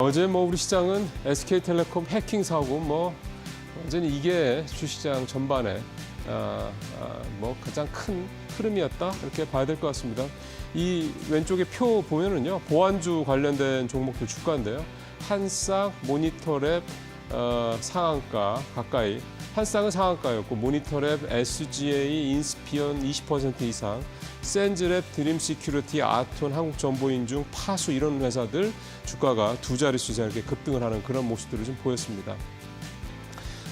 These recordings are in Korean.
어제 우리 시장은 SK텔레콤 해킹 사고 완전히 이게 주시장 전반에 가장 큰 흐름이었다 이렇게 봐야 될 것 같습니다. 이 왼쪽에 표 보면은요 보안주 관련된 종목들 주가인데요. 한쌍, 모니터랩 상한가 가까이. 한쌍은 상한가였고 모니터랩, SGA, 인스피언 20% 이상, 센즈랩, 드림시큐리티, 아톤, 한국정보인중, 파수 이런 회사들 주가가 두 자릿수 이상 이렇게 급등을 하는 그런 모습들을 좀 보였습니다.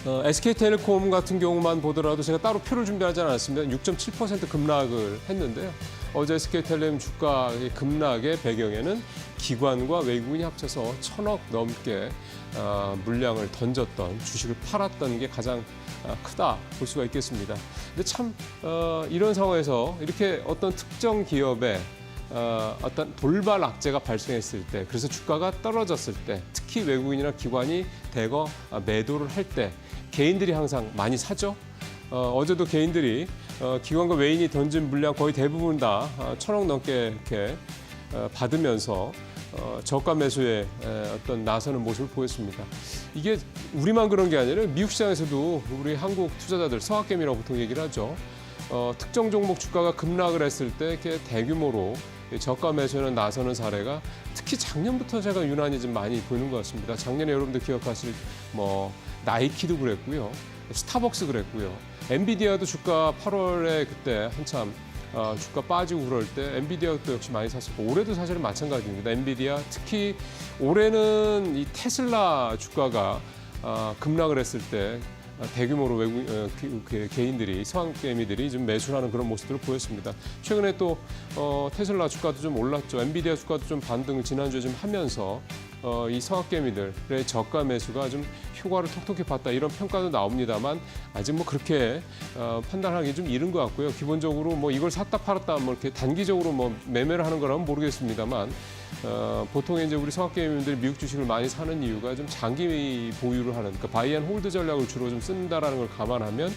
SK텔레콤 같은 경우만 보더라도 제가 따로 표를 준비하지 않았습니다. 6.7% 급락을 했는데요. 어제 SK텔레콤 주가의 급락의 배경에는 기관과 외국인이 합쳐서 1,000억 넘게 물량을 던졌던 주식을 팔았던 게 가장 크다 볼 수가 있겠습니다. 근데 참 이런 상황에서 이렇게 어떤 특정 기업에 어떤 돌발 악재가 발생했을 때, 그래서 주가가 떨어졌을 때, 특히 외국인이나 기관이 대거 매도를 할 때 개인들이 항상 많이 사죠. 어제도 개인들이 기관과 외인이 던진 물량 거의 대부분 다 1,000억 넘게 이렇게 받으면서 저가 매수에 어떤 나서는 모습을 보였습니다. 이게 우리만 그런 게 아니라 미국 시장에서도 우리 한국 투자자들 서학개미라고 보통 얘기를 하죠. 특정 종목 주가가 급락을 했을 때 이렇게 대규모로 저가 매수에 나서는 사례가 특히 작년부터 제가 유난히 좀 많이 보이는 것 같습니다. 작년에 여러분들 기억하실 나이키도 그랬고요. 스타벅스 그랬고요. 엔비디아도 주가 8월에 그때 한참 주가 빠지고 그럴 때 엔비디아도 역시 많이 샀었고 올해도 사실은 마찬가지입니다. 엔비디아 특히 올해는 이 테슬라 주가가 급락을 했을 때 대규모로 외국 개인들이 서학개미들이 좀 매수하는 그런 모습들을 보였습니다. 최근에 또 테슬라 주가도 좀 올랐죠. 엔비디아 주가도 좀 반등을 지난주에 좀 하면서 이 서학개미들의 저가 매수가 좀 효과를 톡톡히 봤다 이런 평가도 나옵니다만 아직 그렇게 판단하기 좀 이른 것 같고요. 기본적으로 이걸 샀다 팔았다 이렇게 단기적으로 매매를 하는 거라면 모르겠습니다만 보통 이제 우리 서학개미들이 미국 주식을 많이 사는 이유가 좀 장기 보유를 하는, 그러니까 바이앤홀드 전략을 주로 좀 쓴다라는 걸 감안하면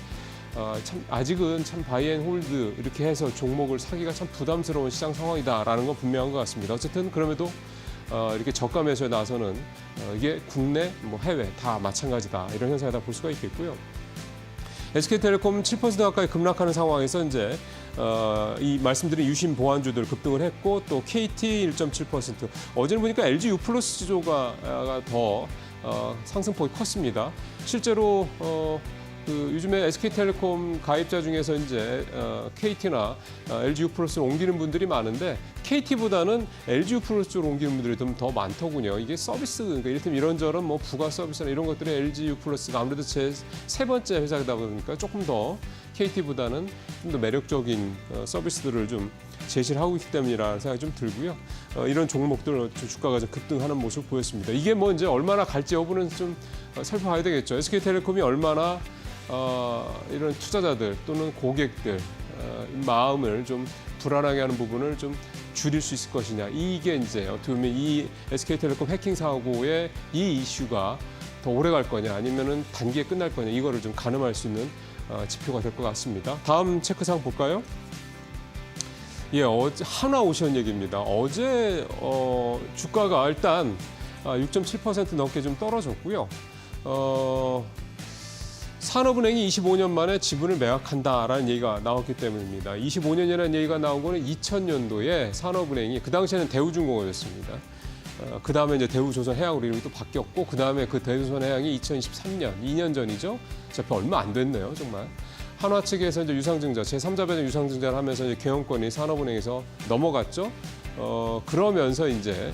참 아직은 참 바이앤홀드 이렇게 해서 종목을 사기가 참 부담스러운 시장 상황이다라는 건 분명한 것 같습니다. 어쨌든 그럼에도 이렇게 저가 매수에 나서는 이게 국내 해외 다 마찬가지다 이런 현상이다 볼 수가 있겠고요. SK텔레콤 7% 가까이 급락하는 상황에서 이제 이 말씀드린 유심 보안주들 급등을 했고 또 KT 1.7%. 어제는 보니까 LG U+ 지조가 더 상승폭이 컸습니다. 실제로 요즘에 SK텔레콤 가입자 중에서 이제 KT나 LG U+를 옮기는 분들이 많은데 KT보다는 LG U+로 옮기는 분들이 좀 더 많더군요. 이게 서비스, 그러니까 이를테면 이런저런 부가 서비스나 이런 것들이 LG U+가 아무래도 제 세 번째 회사다 보니까 조금 더 KT보다는 좀 더 매력적인 서비스들을 좀 제시를 하고 있기 때문이라는 생각이 좀 들고요. 이런 종목들 주가가 좀 급등하는 모습을 보였습니다. 이게 이제 얼마나 갈지 여부는 좀 살펴봐야 되겠죠. SK텔레콤이 얼마나 이런 투자자들 또는 고객들 마음을 좀 불안하게 하는 부분을 좀 줄일 수 있을 것이냐. 이게 이제 어떻게 보면 이 SK텔레콤 해킹 사고의 이 이슈가 더 오래 갈 거냐 아니면은 단기에 끝날 거냐 이거를 좀 가늠할 수 있는 지표가 될 것 같습니다. 다음 체크사항 볼까요? 예, 어제 하나오션 얘기입니다. 어제 주가가 일단 6.7% 넘게 좀 떨어졌고요. 산업은행이 25년 만에 지분을 매각한다라는 얘기가 나왔기 때문입니다. 25년이라는 얘기가 나온 거는 2000년도에 산업은행이 그 당시에는 대우중공업이었습니다. 그 다음에 이제 대우조선해양으로 이름이 또 바뀌었고 그 다음에 그 대우조선해양이 2023년, 2년 전이죠. 어차피 얼마 안 됐네요, 정말. 한화 측에서 이제 유상증자, 제3자배당 유상증자를 하면서 이제 경영권이 산업은행에서 넘어갔죠. 그러면서 이제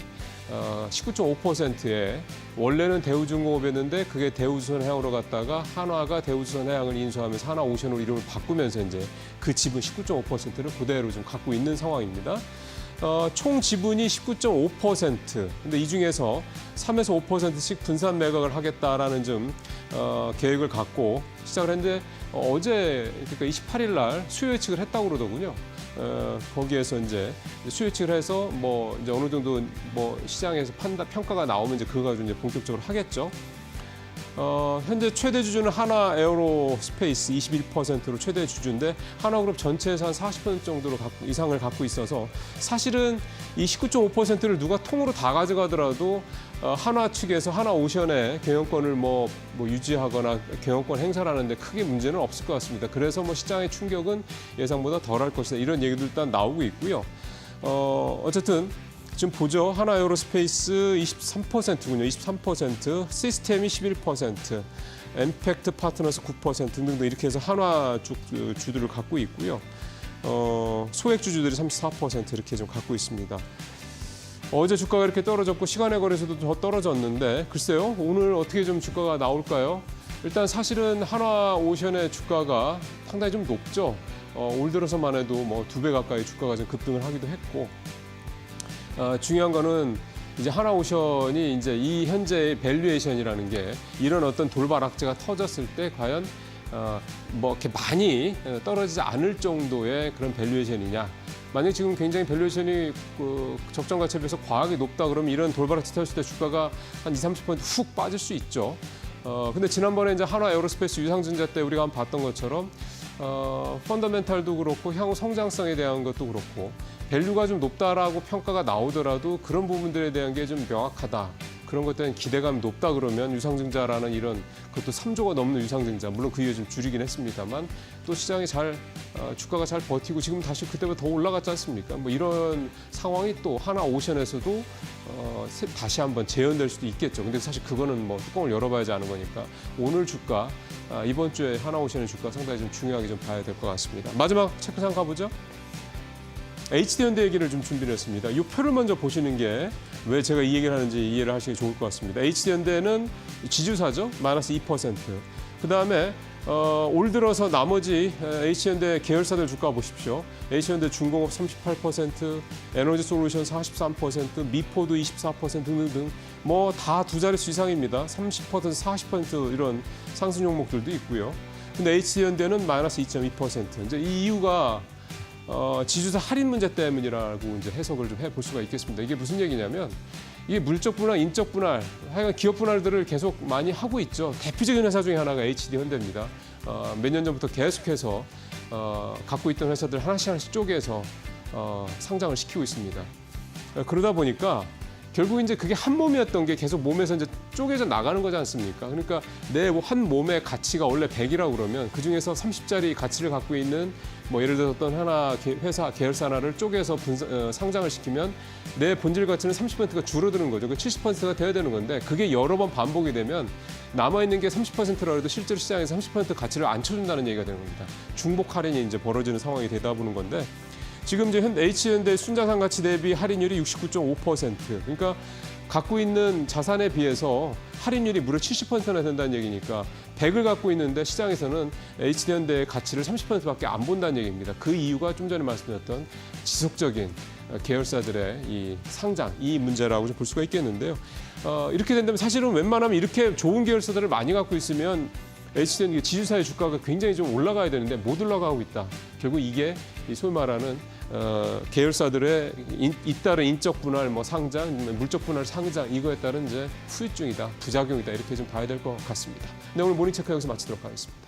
19.5%에 원래는 대우중공업이었는데 그게 대우조선해양으로 갔다가 한화가 대우조선해양을 인수하면서 하나오션으로 이름을 바꾸면서 이제 그 지분 19.5%를 그대로 좀 갖고 있는 상황입니다. 총 지분이 19.5%. 근데 이 중에서 3에서 5%씩 분산 매각을 하겠다라는 좀 계획을 갖고 시작을 했는데 어제 그러니까 28일 날 수요 예측을 했다고 그러더군요. 거기에서 이제 수요 예측을 해서 이제 어느 정도 시장에서 평가가 나오면 이제 그거 가지고 이제 본격적으로 하겠죠. 현재 최대 주주는 하나 에어로스페이스 21%로 최대 주주인데 하나그룹 전체에서 한 40% 정도로 이상을 갖고 있어서 사실은 이 19.5%를 누가 통으로 다 가져가더라도 한화 측에서 하나오션의 경영권을 뭐 유지하거나 경영권 행사를 하는데 크게 문제는 없을 것 같습니다. 그래서 뭐 시장의 충격은 예상보다 덜할 것이다. 이런 얘기도 일단 나오고 있고요. 어쨌든 지금 보죠. 하나 에어로스페이스 23%군요. 23%, 시스템이 11%, 엠팩트 파트너스 9% 등등 이렇게 해서 한화 주들을 갖고 있고요. 소액 주주들이 34% 이렇게 좀 갖고 있습니다. 어제 주가가 이렇게 떨어졌고 시간의 거래소도 더 떨어졌는데 글쎄요. 오늘 어떻게 좀 주가가 나올까요? 일단 사실은 하나오션의 주가가 상당히 좀 높죠. 올 들어서만 해도 뭐 2배 가까이 주가가 좀 급등을 하기도 했고 중요한 거는 이제 하나오션이 이제 이 현재의 밸류에이션이라는 게 이런 어떤 돌발 악재가 터졌을 때 과연 뭐 이렇게 많이 떨어지지 않을 정도의 그런 밸류에이션이냐. 만약 지금 굉장히 밸류에이션이 적정 가치에 비해서 과하게 높다 그러면 이런 돌발 악재 터졌을 때 주가가 한 20-30% 훅 빠질 수 있죠. 근데 지난번에 이제 한화 에어로스페이스 유상증자 때 우리가 한번 봤던 것처럼 펀더멘탈도 그렇고 향후 성장성에 대한 것도 그렇고 밸류가 좀 높다라고 평가가 나오더라도 그런 부분들에 대한 게 좀 명확하다. 그런 것에 대한 기대감이 높다 그러면 유상증자라는 이런 그것도 3조가 넘는 유상증자 물론 그 이후에 좀 줄이긴 했습니다만 또 시장이 주가가 잘 버티고 지금 다시 그때보다 더 올라갔지 않습니까? 뭐 이런 상황이 또 하나오션에서도 다시 한번 재현될 수도 있겠죠. 근데 사실 그거는 뭐 뚜껑을 열어봐야지 아는 거니까 오늘 주가 이번 주에 하나오션의 주가 상당히 좀 중요하게 좀 봐야 될 것 같습니다. 마지막 체크상 가보죠. HD현대 얘기를 좀 준비를 했습니다. 이 표를 먼저 보시는 게 왜 제가 이 얘기를 하는지 이해를 하시기 좋을 것 같습니다. HD현대는 지주사죠. 마이너스 2%. 그다음에 올 들어서 나머지 HD현대 계열사들 주가 보십시오. HD현대 중공업 38%, 에너지솔루션 43%, 미포도 24% 등등등 뭐 다 두 자릿수 이상입니다. 30%, 40% 이런 상승 종목들도 있고요. 근데 HD현대는 마이너스 2.2%. 이제 이 이유가 지주사 할인 문제 때문이라고 이제 해석을 좀 해볼 수가 있겠습니다. 이게 무슨 얘기냐면 이게 물적 분할, 인적 분할, 하여간 기업 분할들을 계속 많이 하고 있죠. 대표적인 회사 중에 하나가 HD현대입니다. 몇 년 전부터 계속해서 갖고 있던 회사들 하나씩 쪼개서 상장을 시키고 있습니다. 그러다 보니까 결국 이제 그게 한 몸이었던 게 계속 몸에서 이제 쪼개져 나가는 거지 않습니까? 그러니까 내 한 몸의 가치가 원래 100이라고 그러면 그 중에서 30짜리 가치를 갖고 있는 뭐 예를 들어 어떤 하나 회사 계열사 하나를 쪼개서 상장을 시키면 내 본질 가치는 30%가 줄어드는 거죠. 그 70%가 돼야 되는 건데 그게 여러 번 반복이 되면 남아 있는 게 30%라고 해도 실제로 시장에서 30% 가치를 안 쳐준다는 얘기가 되는 겁니다. 중복 할인이 이제 벌어지는 상황이 되다 보는 건데. 지금 이제 HD현대 순자산 가치 대비 할인율이 69.5%. 그러니까 갖고 있는 자산에 비해서 할인율이 무려 70%나 된다는 얘기니까 100을 갖고 있는데 시장에서는 HD현대의 가치를 30%밖에 안 본다는 얘기입니다. 그 이유가 좀 전에 말씀드렸던 지속적인 계열사들의 이 상장, 이 문제라고 볼 수가 있겠는데요. 이렇게 된다면 사실은 웬만하면 이렇게 좋은 계열사들을 많이 갖고 있으면 HD현대 지주사의 주가가 굉장히 좀 올라가야 되는데 못 올라가고 있다. 결국 이게 소위 말하는 계열사들의 잇따른 인적 분할, 뭐 상장, 물적 분할 상장 이거에 따른 이제 후유증이다, 부작용이다 이렇게 좀 봐야 될 것 같습니다. 네, 오늘 모닝체크 여기서 마치도록 하겠습니다.